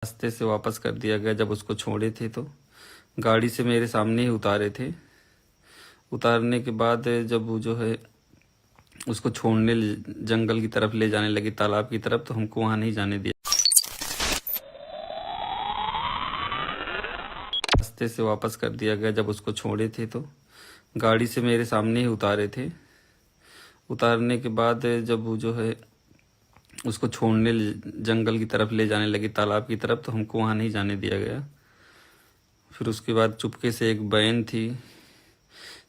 रास्ते से वापस कर दिया गया। जब उसको छोड़े थे तो गाड़ी से मेरे सामने ही उतारे थे। उतारने के बाद जब वो जो है उसको छोड़ने जंगल की तरफ ले जाने लगी, तालाब की तरफ, तो हमको वहाँ नहीं जाने दिया। रास्ते से वापस कर दिया गया। जब उसको छोड़े थे तो गाड़ी से मेरे सामने ही उतारे थे। उतारने के बाद जब वो जो है उसको छोड़ने जंगल की तरफ ले जाने लगी, तालाब की तरफ, तो हमको वहाँ नहीं जाने दिया गया। फिर उसके बाद चुपके से एक वैन थी,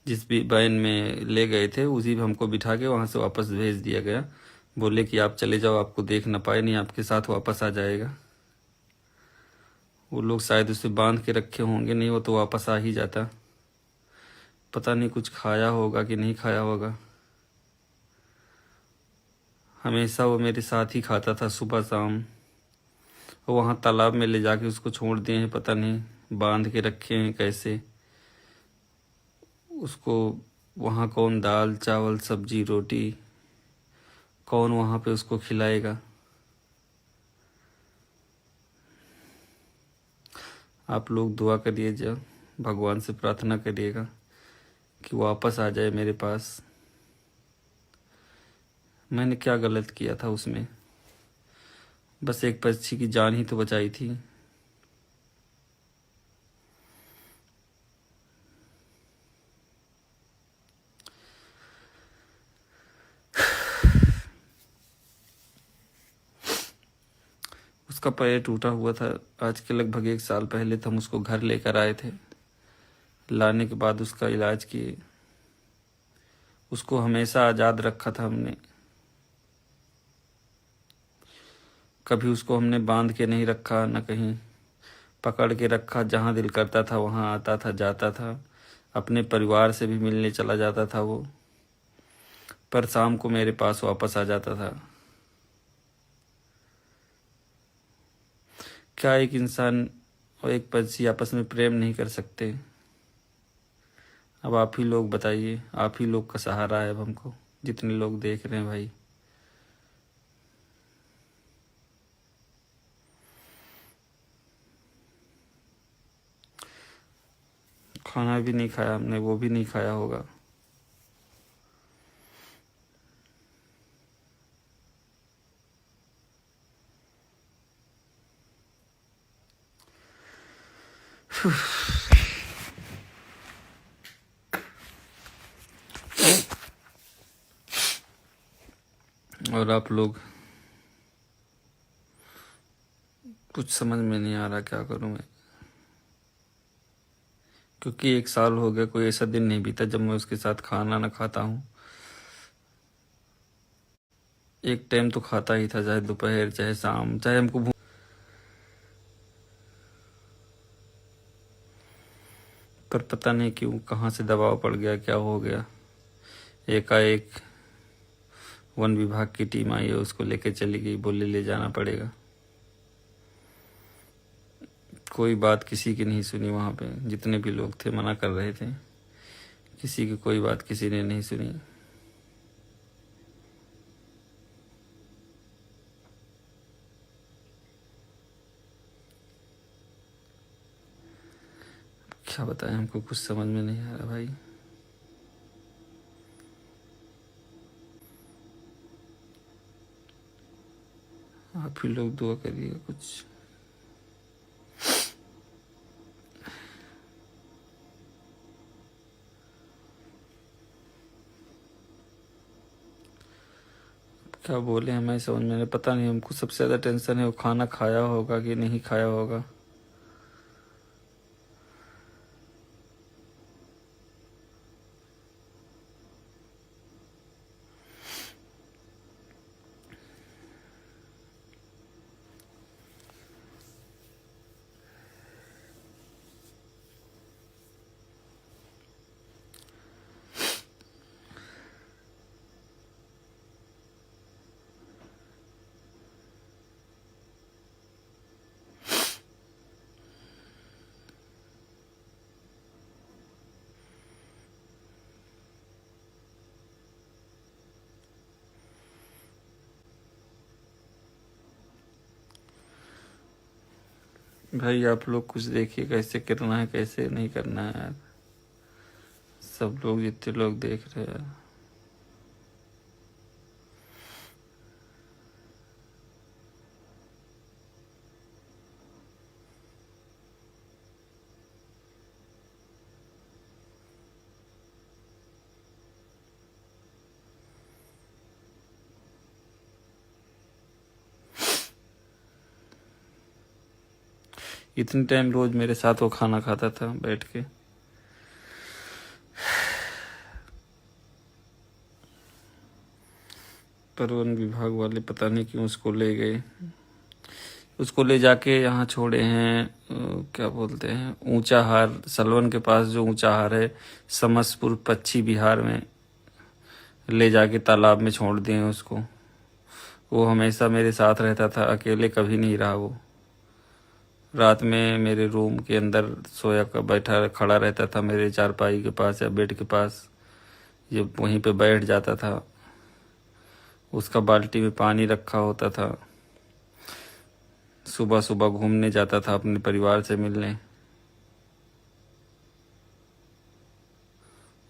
जिस भी वैन में ले गए थे उसी पे हमको बिठा के वहाँ से वापस भेज दिया गया। बोले कि आप चले जाओ, आपको देख ना पाए, नहीं आपके साथ वापस आ जाएगा। वो लोग शायद उसे बांध के रखे होंगे, नहीं वो तो वापस आ ही जाता। पता नहीं कुछ खाया होगा कि नहीं खाया होगा। हमेशा वो मेरे साथ ही खाता था, सुबह शाम। वहाँ तालाब में ले जाके उसको छोड़ दिए हैं, पता नहीं बांध के रखे हैं कैसे। उसको वहाँ कौन दाल चावल सब्जी रोटी कौन वहाँ पे उसको खिलाएगा। आप लोग दुआ करिए, जब भगवान से प्रार्थना करिएगा कि वापस आ जाए मेरे पास। मैंने क्या गलत किया था उसमें? बस एक पक्षी की जान ही तो बचाई थी। उसका पैर टूटा हुआ था। आज के लगभग 1 साल पहले तो हम उसको घर लेकर आए थे। लाने के बाद उसका इलाज किए। उसको हमेशा आज़ाद रखा था हमने। कभी उसको हमने बांध के नहीं रखा, न कहीं पकड़ के रखा। जहाँ दिल करता था वहाँ आता था, जाता था। अपने परिवार से भी मिलने चला जाता था वो, पर शाम को मेरे पास वापस आ जाता था। क्या एक इंसान और एक पक्षी आपस में प्रेम नहीं कर सकते? अब आप ही लोग बताइए, आप ही लोग का सहारा है अब हमको, जितने लोग देख रहे हैं भाई। खाना भी नहीं खाया हमने, वो भी नहीं खाया होगा। और आप लोग, कुछ समझ में नहीं आ रहा क्या करूं मैं। क्योंकि 1 साल हो गया, कोई ऐसा दिन नहीं बीता जब मैं उसके साथ खाना ना खाता हूँ। एक टाइम तो खाता ही था, चाहे दोपहर चाहे शाम, चाहे हमको पर पता नहीं क्यों कहाँ से दबाव पड़ गया, क्या हो गया। एकाएक वन विभाग की टीम आई है, उसको लेके चली गई, बोले ले जाना पड़ेगा। कोई बात किसी की नहीं सुनी। वहाँ पे जितने भी लोग थे मना कर रहे थे, किसी की कोई बात किसी ने नहीं सुनी। क्या बताएं, हमको कुछ समझ में नहीं आ रहा भाई। आप ही लोग दुआ करिए कुछ। क्या बोले हमें समझ में नहीं, पता नहीं। हमको सबसे ज़्यादा टेंशन है वो खाना खाया होगा कि नहीं खाया होगा। भाई आप लोग कुछ देखिए कैसे करना है कैसे नहीं करना है यार। सब लोग जितने लोग देख रहे हैं इतने टाइम रोज मेरे साथ वो खाना खाता था बैठ के। पर वन विभाग वाले पता नहीं क्यों उसको ले गए। उसको ले जाके यहाँ छोड़े हैं क्या बोलते हैं ऊंचाहार, सलवन के पास जो ऊंचाहार है समसपुर पश्चिम बिहार में, ले जाके तालाब में छोड़ दिए उसको। वो हमेशा मेरे साथ रहता था, अकेले कभी नहीं रहा वो। रात में मेरे रूम के अंदर सोया का बैठा खड़ा रहता था मेरे चारपाई के पास या बेड के पास, ये वहीं पे बैठ जाता था। उसका बाल्टी में पानी रखा होता था। सुबह सुबह घूमने जाता था अपने परिवार से मिलने,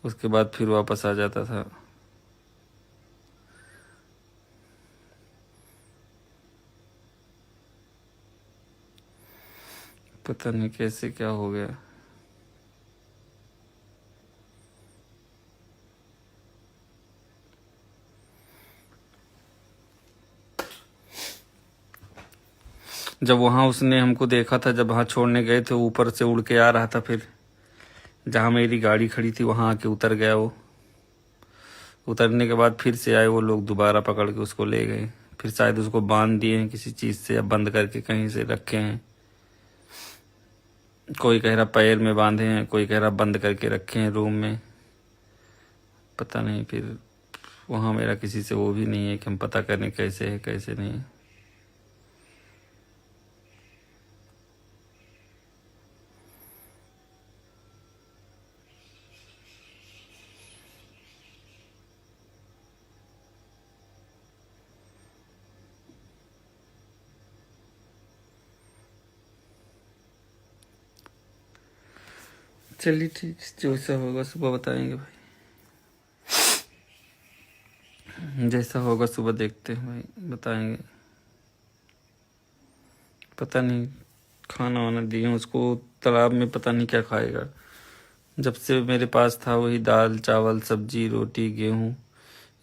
उसके बाद फिर वापस आ जाता था। पता नहीं कैसे क्या हो गया। जब वहां उसने हमको देखा था, जब वहां छोड़ने गए थे, ऊपर से उड़ के आ रहा था, फिर जहां मेरी गाड़ी खड़ी थी वहां आके उतर गया वो। उतरने के बाद फिर से आए वो लोग, दोबारा पकड़ के उसको ले गए। फिर शायद उसको बांध दिए हैं किसी चीज से या बंद करके कहीं से रखे हैं। कोई कह रहा पैर में बांधे हैं, कोई कह रहा बंद करके रखे हैं रूम में, पता नहीं। फिर वहां मेरा किसी से वो भी नहीं है कि हम पता करें कैसे है कैसे नहीं है। चलिए ठीक, जैसा होगा सुबह बताएंगे भाई। जैसा होगा सुबह देखते हैं भाई, बताएंगे। पता नहीं, खाना वाना दिए उसको तालाब में, पता नहीं क्या खाएगा। जब से मेरे पास था वही दाल चावल सब्जी रोटी गेहूं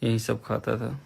यही सब खाता था।